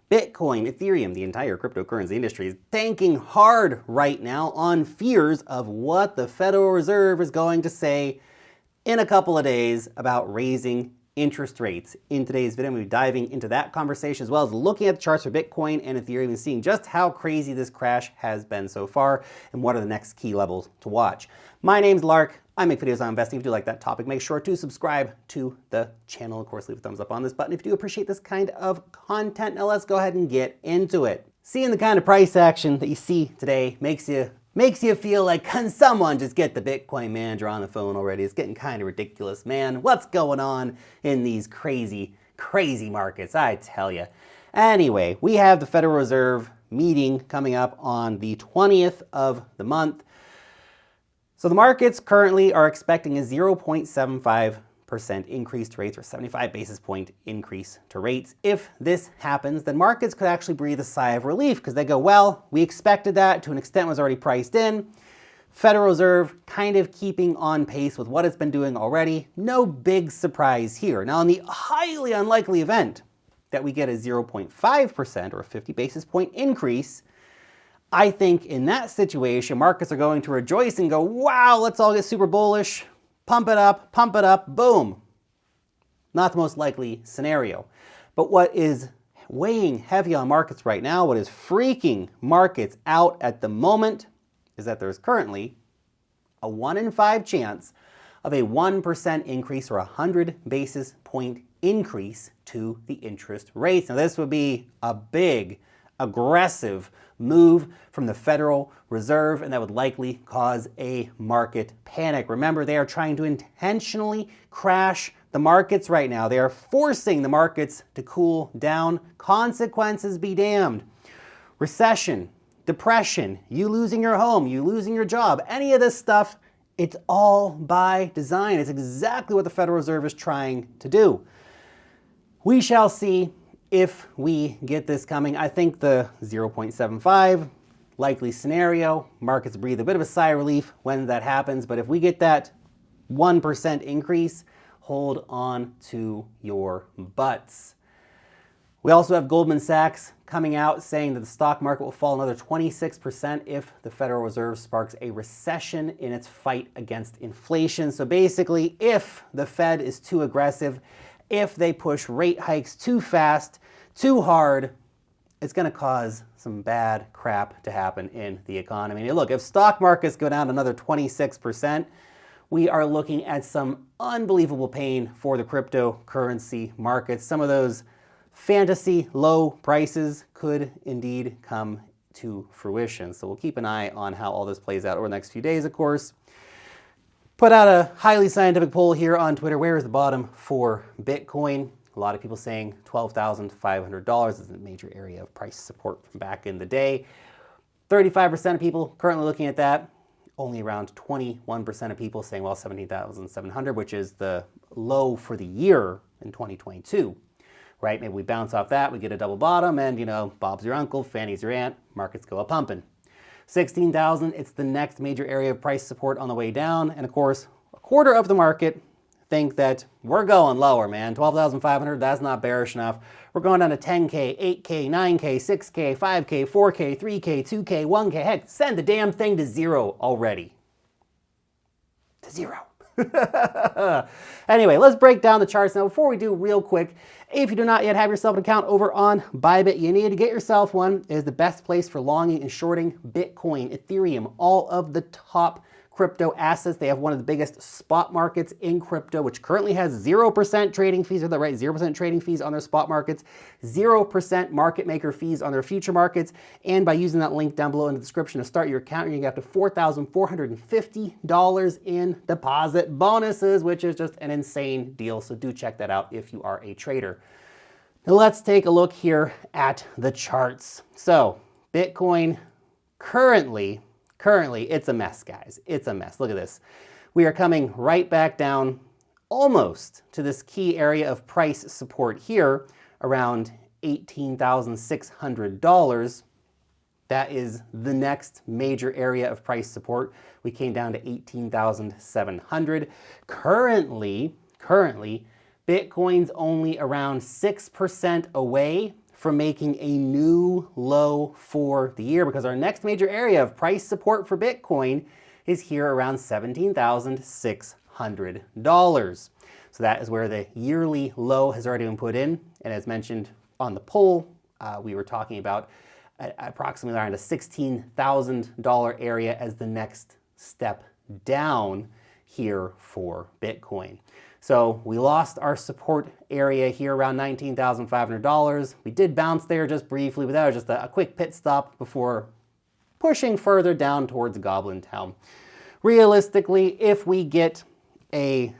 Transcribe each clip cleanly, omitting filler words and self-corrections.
Bitcoin, Ethereum, the entire cryptocurrency industry is tanking hard right now on fears of what the Federal Reserve is going to say in a couple of days about raising interest rates. In today's video, we'll be diving into that conversation as well as looking at the charts for Bitcoin and Ethereum and seeing just how crazy this crash has been so far and what are the next key levels to watch. My name's Lark. I make videos on investing. If you like that topic, make sure to subscribe to the channel. Of course, leave a thumbs up on this button if you do appreciate this kind of content. Now let's go ahead and get into it. Seeing the kind of price action that you see today makes you feel like, can someone just get the Bitcoin manager on the phone already? It's getting kind of ridiculous, man. What's going on in these crazy markets, I tell you. Anyway, we have the Federal Reserve meeting coming up on the 20th of the month. So the markets currently are expecting a 0.75% increase to rates or 75 basis point increase to rates. If this happens, then markets could actually breathe a sigh of relief because they go, well, we expected that to an extent was already priced in. Federal Reserve kind of keeping on pace with what it's been doing already. No big surprise here. Now, in the highly unlikely event that we get a 0.5% or a 50 basis point increase, I think in that situation, markets are going to rejoice and go, wow, let's all get super bullish, pump it up, boom. Not the most likely scenario. But what is weighing heavy on markets right now, what is freaking markets out at the moment, is that there's currently a 1 in 5 chance of a 1% increase or a 100 basis point increase to the interest rates. Now this would be a big, aggressive move from the Federal Reserve, and that would likely cause a market panic. Remember, they are trying to intentionally crash the markets right now. They are forcing the markets to cool down. Consequences be damned. Recession, depression, you losing your home, you losing your job, any of this stuff, it's all by design. It's exactly what the Federal Reserve is trying to do. We shall see if we get this coming. I think the 0.75 likely scenario, markets breathe a bit of a sigh of relief when that happens. But if we get that 1% increase, hold on to your butts. We also have Goldman Sachs coming out saying that the stock market will fall another 26% if the Federal Reserve sparks a recession in its fight against inflation. So basically, if the Fed is too aggressive, if they push rate hikes too fast, too hard, it's going to cause some bad crap to happen in the economy. And look, if stock markets go down another 26%, we are looking at some unbelievable pain for the cryptocurrency markets. Some of those fantasy low prices could indeed come to fruition. So we'll keep an eye on how all this plays out over the next few days, of course. Put out a highly scientific poll here on Twitter. Where is the bottom for Bitcoin? A lot of people saying $12,500 is a major area of price support from back in the day. 35% of people currently looking at that. Only around 21% of people saying, well, 17,700, which is the low for the year in 2022, right? Maybe we bounce off that, we get a double bottom, and, you know, Bob's your uncle, Fanny's your aunt, markets go a-pumping. 16,000, it's the next major area of price support on the way down. And of course, a quarter of the market think that we're going lower, man. 12,500, that's not bearish enough. We're going down to 10K, 8K, 9K, 6K, 5K, 4K, 3K, 2K, 1K. Heck, send the damn thing to zero already. To zero. Anyway, let's break down the charts now. Before we do, real quick, if you do not yet have yourself an account over on Bybit, you need to get yourself one. It is the best place for longing and shorting Bitcoin, Ethereum, all of the top crypto assets. They have one of the biggest spot markets in crypto, which currently has 0% trading fees. Is that right? 0% trading fees on their spot markets, 0% market maker fees on their future markets. And by using that link down below in the description to start your account, you're going to get up to $4,450 in deposit bonuses, which is just an insane deal. So do check that out if you are a trader. Now let's take a look here at the charts. So Bitcoin currently, it's a mess, guys. It's a mess. Look at this. We are coming right back down almost to this key area of price support here around $18,600. That is the next major area of price support. We came down to 18,700. Currently, Bitcoin's only around 6% away from making a new low for the year, because our next major area of price support for Bitcoin is here around $17,600. So that is where the yearly low has already been put in. And as mentioned on the poll, we were talking about approximately around a $16,000 area as the next step down here for Bitcoin. So we lost our support area here around $19,500. We did bounce there just briefly, but that was just a quick pit stop before pushing further down towards Goblin Town. Realistically, if we get a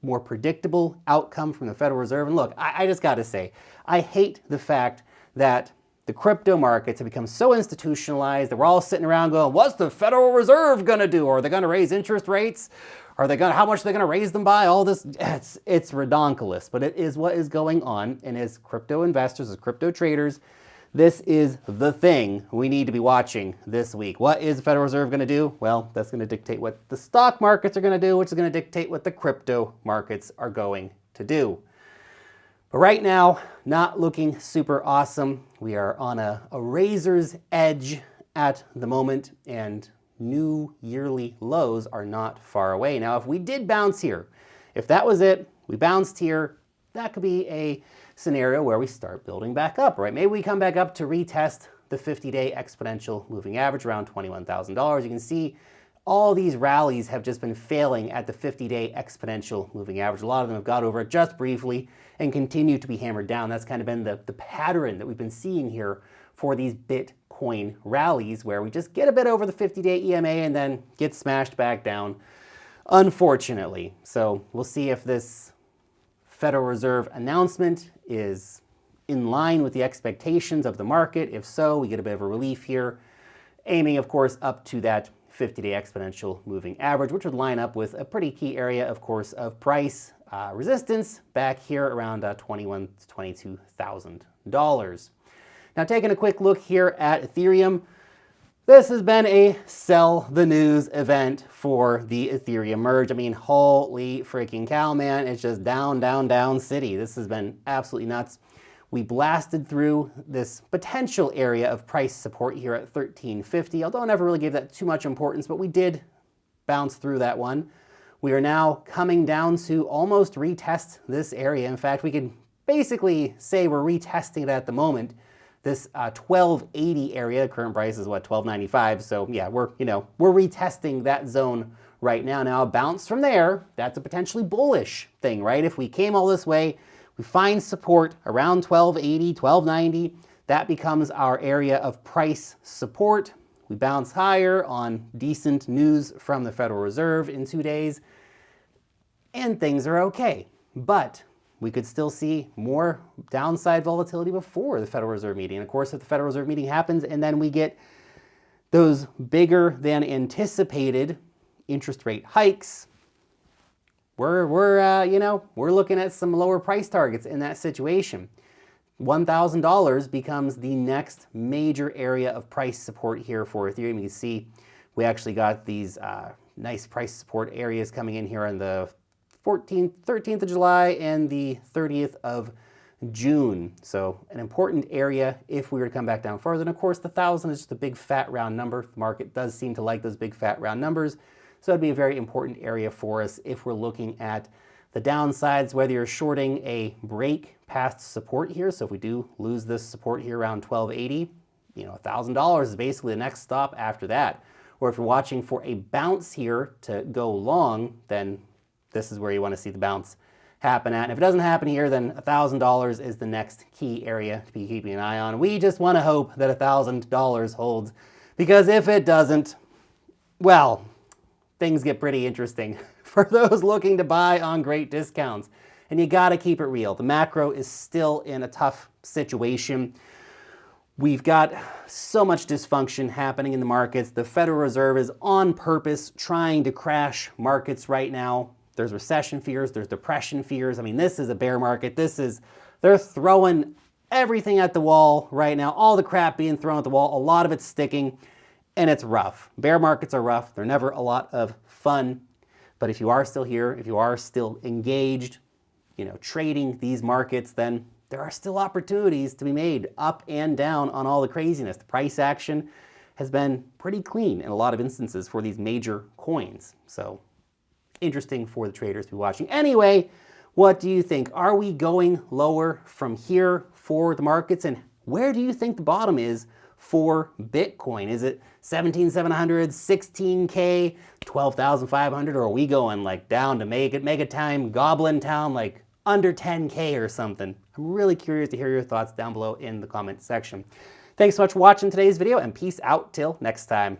more predictable outcome from the Federal Reserve, and look, I just got to say, I hate the fact that the crypto markets have become so institutionalized that we're all sitting around going, what's the Federal Reserve going to do? Are they going to raise interest rates? How much are they going to raise them by? All this, it's redonkulous, but it is what is going on. And as crypto investors, as crypto traders, this is the thing we need to be watching this week. What is the Federal Reserve going to do? Well, that's going to dictate what the stock markets are going to do, which is going to dictate what the crypto markets are going to do. But right now, not looking super awesome. We are on a razor's edge at the moment, and new yearly lows are not far away. Now, if we did bounce here, if that was it, we bounced here, that could be a scenario where we start building back up, right? Maybe we come back up to retest the 50-day exponential moving average around $21,000. You can see all these rallies have just been failing at the 50-day exponential moving average. A lot of them have got over it just briefly and continue to be hammered down. That's kind of been the pattern that we've been seeing here for these Bitcoin rallies, where we just get a bit over the 50-day EMA and then get smashed back down, unfortunately. So we'll see if this Federal Reserve announcement is in line with the expectations of the market. If so, we get a bit of a relief here, aiming, of course, up to that 50-day exponential moving average, which would line up with a pretty key area, of course, of price resistance back here around $21,000 to $22,000. Now, taking a quick look here at Ethereum, this has been a sell the news event for the Ethereum merge. I mean, holy freaking cow, man. It's just down, down, down city. This has been absolutely nuts. We blasted through this potential area of price support here at 1350, although I never really gave that too much importance, but we did bounce through that one. We are now coming down to almost retest this area. In fact, we can basically say we're retesting it at the moment. This 1280 area, current price is what, 1295. So yeah, we're retesting that zone right now. Now a bounce from there, that's a potentially bullish thing, right? If we came all this way, we find support around 1280, 1290, that becomes our area of price support. We bounce higher on decent news from the Federal Reserve in 2 days, and things are okay. But we could still see more downside volatility before the Federal Reserve meeting. And of course, if the Federal Reserve meeting happens and then we get those bigger than anticipated interest rate hikes, we're looking at some lower price targets in that situation. $1,000 becomes the next major area of price support here for Ethereum. You can see we actually got these nice price support areas coming in here on the 13th of July and the 30th of June. So an important area if we were to come back down further. And of course, the 1,000 is just a big fat round number. The market does seem to like those big fat round numbers. So it'd be a very important area for us if we're looking at the downsides, whether you're shorting a break past support here. So if we do lose this support here around 1280, $1,000 is basically the next stop after that. Or if you're watching for a bounce here to go long, then this is where you want to see the bounce happen at. And if it doesn't happen here, then $1,000 is the next key area to be keeping an eye on. We just want to hope that $1,000 holds, because if it doesn't, well, things get pretty interesting for those looking to buy on great discounts. And you got to keep it real. The macro is still in a tough situation. We've got so much dysfunction happening in the markets. The Federal Reserve is on purpose trying to crash markets right now. There's recession fears, there's depression fears. I mean, this is a bear market. They're throwing everything at the wall right now. All the crap being thrown at the wall. A lot of it's sticking, and it's rough. Bear markets are rough. They're never a lot of fun. But if you are still here, if you are still engaged, trading these markets, then there are still opportunities to be made up and down on all the craziness. The price action has been pretty clean in a lot of instances for these major coins. So interesting for the traders to be watching. Anyway, what do you think? Are we going lower from here for the markets? And where do you think the bottom is for Bitcoin? Is it 17,700, 16K, 12,500, or are we going like down to mega time, Goblin Town, like under 10K or something? I'm really curious to hear your thoughts down below in the comment section. Thanks so much for watching today's video, and peace out till next time.